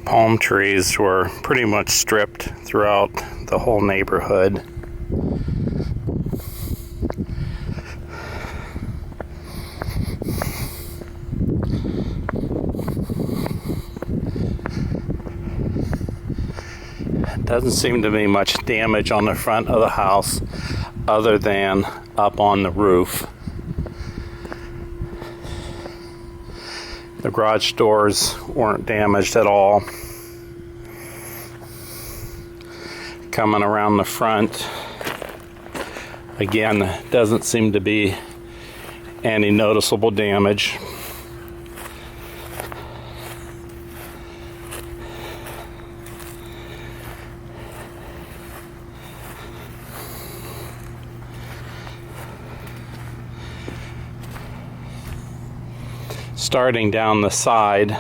Palm trees were pretty much stripped throughout the whole neighborhood. Doesn't seem to be much damage on the front of the house other than up on the roof. The garage doors weren't damaged at all. Coming around the front, again, doesn't seem to be any noticeable damage. Starting down the side,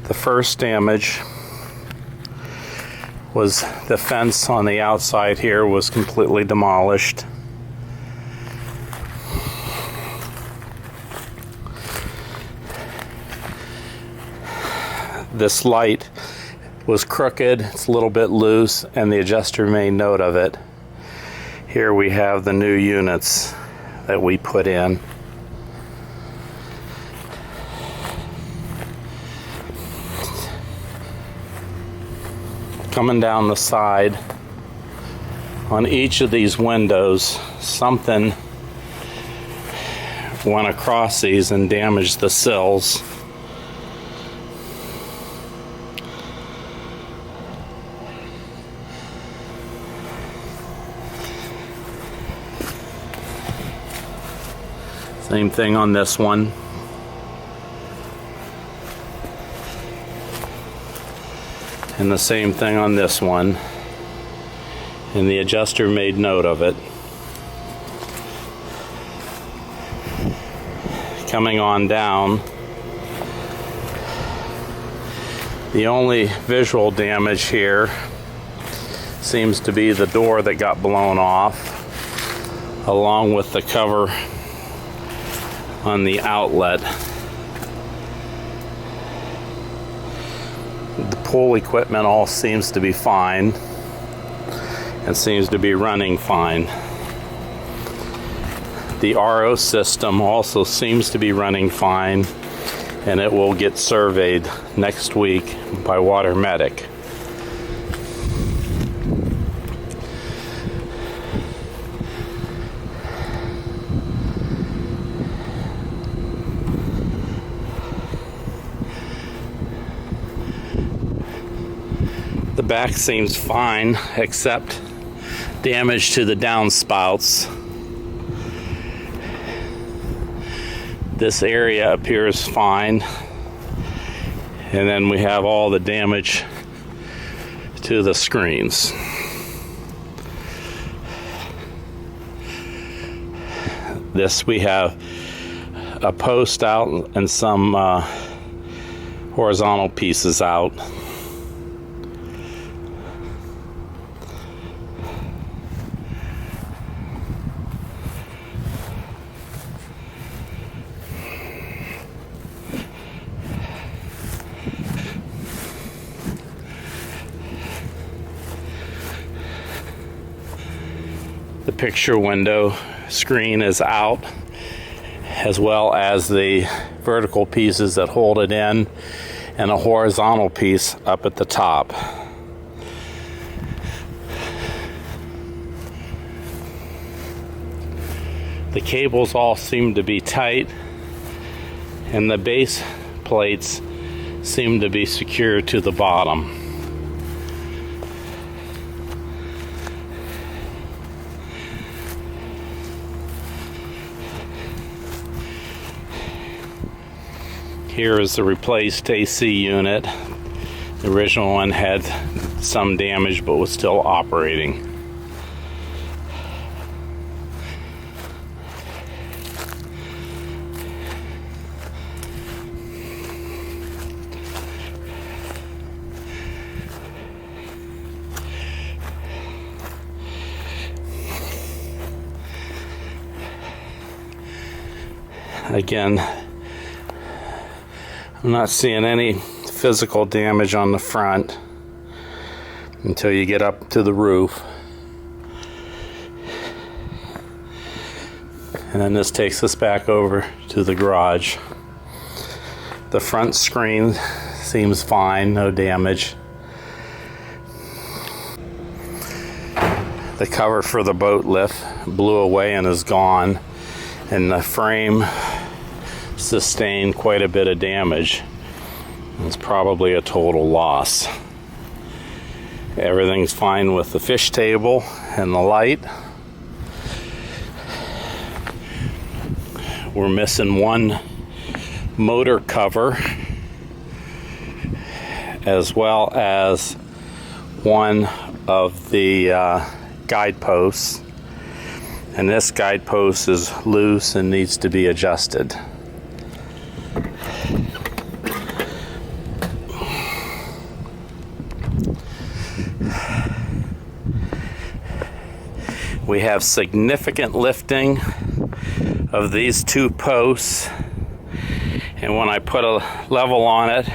the first damage was the fence on the outside here was completely demolished. This light was crooked, it's a little bit loose, and the adjuster made note of it. Here we have the new units that we put in. Coming down the side, on each of these windows, something went across these and damaged the sills. Same thing on this one. And the same thing on this one. And the adjuster made note of it. Coming on down, the only visual damage here seems to be the door that got blown off, along with the cover on the outlet. The pool equipment all seems to be fine and seems to be running fine. The RO system also seems to be running fine, and it will get surveyed next week by Water Medic. The back seems fine, except damage to the downspouts. This area appears fine, and then we have all the damage to the screens. This, we have a post out and some horizontal pieces out. The picture window screen is out, as well as the vertical pieces that hold it in, and a horizontal piece up at the top. The cables all seem to be tight, and the base plates seem to be secured to the bottom. Here is the replaced AC unit. The original one had some damage but was still operating. Again, I'm not seeing any physical damage on the front until you get up to the roof. And then this takes us back over to the garage. The front screen seems fine, no damage. The cover for the boat lift blew away and is gone, and the frame sustained quite a bit of damage. It's probably a total loss. Everything's fine with the fish table and the light. We're missing one motor cover, as well as one of the guideposts, and this guidepost is loose and needs to be adjusted. We have significant lifting of these two posts, and when I put a level on it,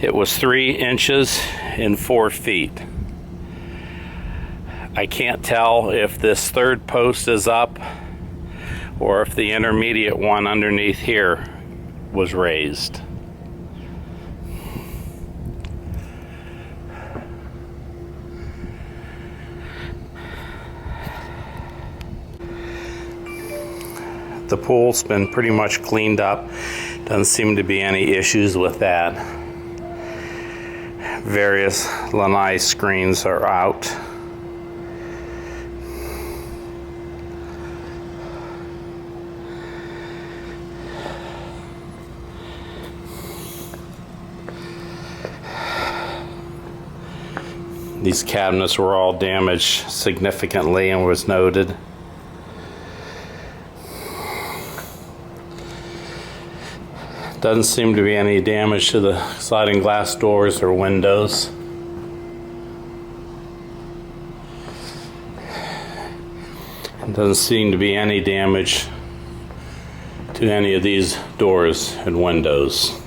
it was 3 inches and 4 feet. I can't tell if this third post is up or if the intermediate one underneath here was raised. The pool's been pretty much cleaned up. Doesn't seem to be any issues with that. Various lanai screens are out. These cabinets were all damaged significantly and was noted. Doesn't seem to be any damage to the sliding glass doors or windows. Doesn't seem to be any damage to any of these doors and windows.